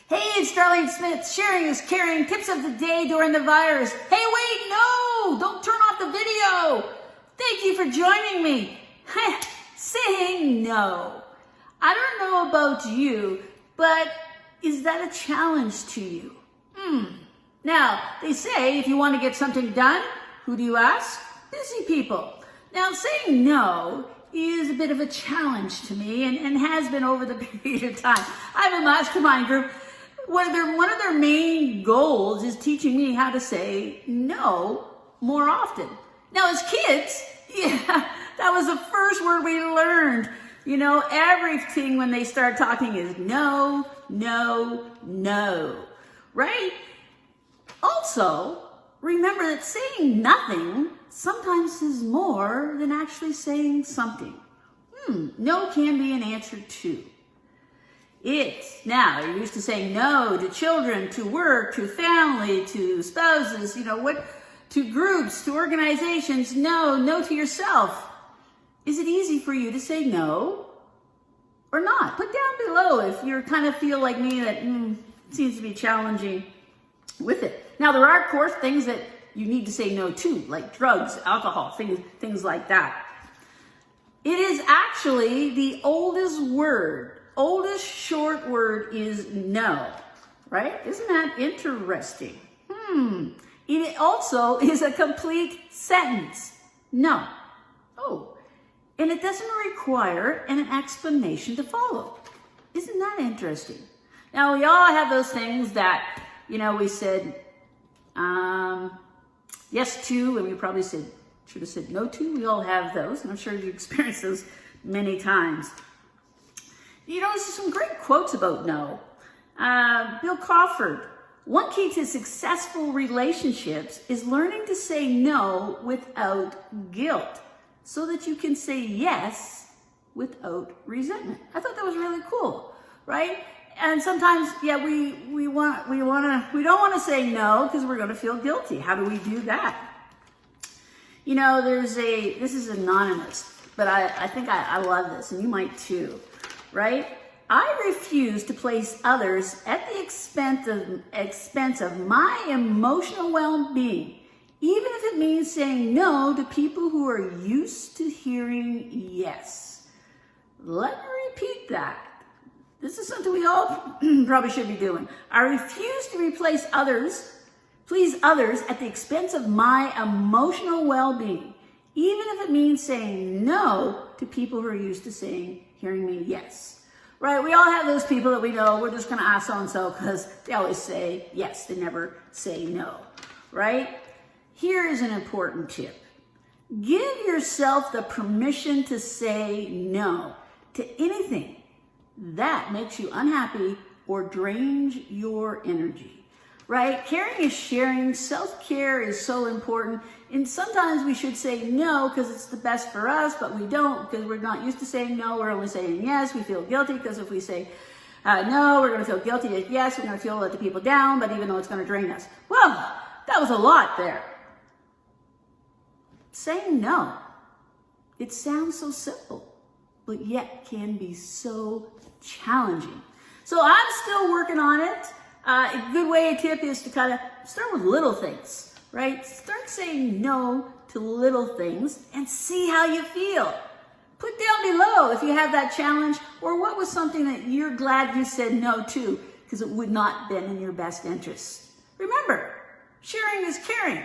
Hey, it's Darlene Smith. Sharing is caring. Tips of the day during the virus. Hey, wait, no! Don't turn off the video. Thank you for joining me. Saying no. I don't know about you, but is that a challenge to you? Now, they say if you want to get something done, who do you ask? Busy people. Now, saying no is a bit of a challenge to me and has been over the period of time. I have a mastermind group. One of their main goals is teaching me how to say no more often. Now, as kids, that was the first word we learned. You know, everything when they start talking is no, no, no, right? Also, remember that saying nothing sometimes is more than actually saying something. No can be an answer too. Now, you're used to saying no to children, to work, to family, to spouses, to groups, to organizations. No to yourself. Is it easy for you to say no or not? Put down below if you kind of feel like me that it seems to be challenging with it. Now, there are, of course, things that you need to say no to, like drugs, alcohol, things like that. It is actually the oldest short word is no, right? Isn't that interesting? It also is a complete sentence. No. Oh, and it doesn't require an explanation to follow. Isn't that interesting? Now, we all have those things that, we said yes to, and we probably should have said no to. We all have those, and I'm sure you've experienced those many times. There's some great quotes about no. Bill Crawford, one key to successful relationships is learning to say no without guilt so that you can say yes without resentment. I thought that was really cool, right? And sometimes, we don't want to say no because we're going to feel guilty. How do we do that? This is anonymous, but I think I love this, and you might too, right? I refuse to place others at the expense of my emotional well-being, even if it means saying no to people who are used to hearing yes. Let me repeat that. This is something we all probably should be doing. I refuse to please others at the expense of my emotional well-being, even if it means saying no to people who are used to hearing me yes. Right? We all have those people that we know, we're just going to ask so-and-so because they always say yes, they never say no. Right? Here is an important tip. Give yourself the permission to say no to anything that makes you unhappy or drains your energy, right? Caring is sharing. Self-care is so important. And sometimes we should say no because it's the best for us, but we don't because we're not used to saying no. We're only saying yes. We feel guilty because if we say no, we're going to feel guilty. Yes, we're going to feel let the people down, but even though it's going to drain us. Well, that was a lot there. Saying no. It sounds so simple, but yet can be so challenging. So I'm still working on it. A good tip is to kind of start with little things, right? Start saying no to little things and see how you feel. Put down below if you have that challenge or what was something that you're glad you said no to because it would not have been in your best interest. Remember, sharing is caring.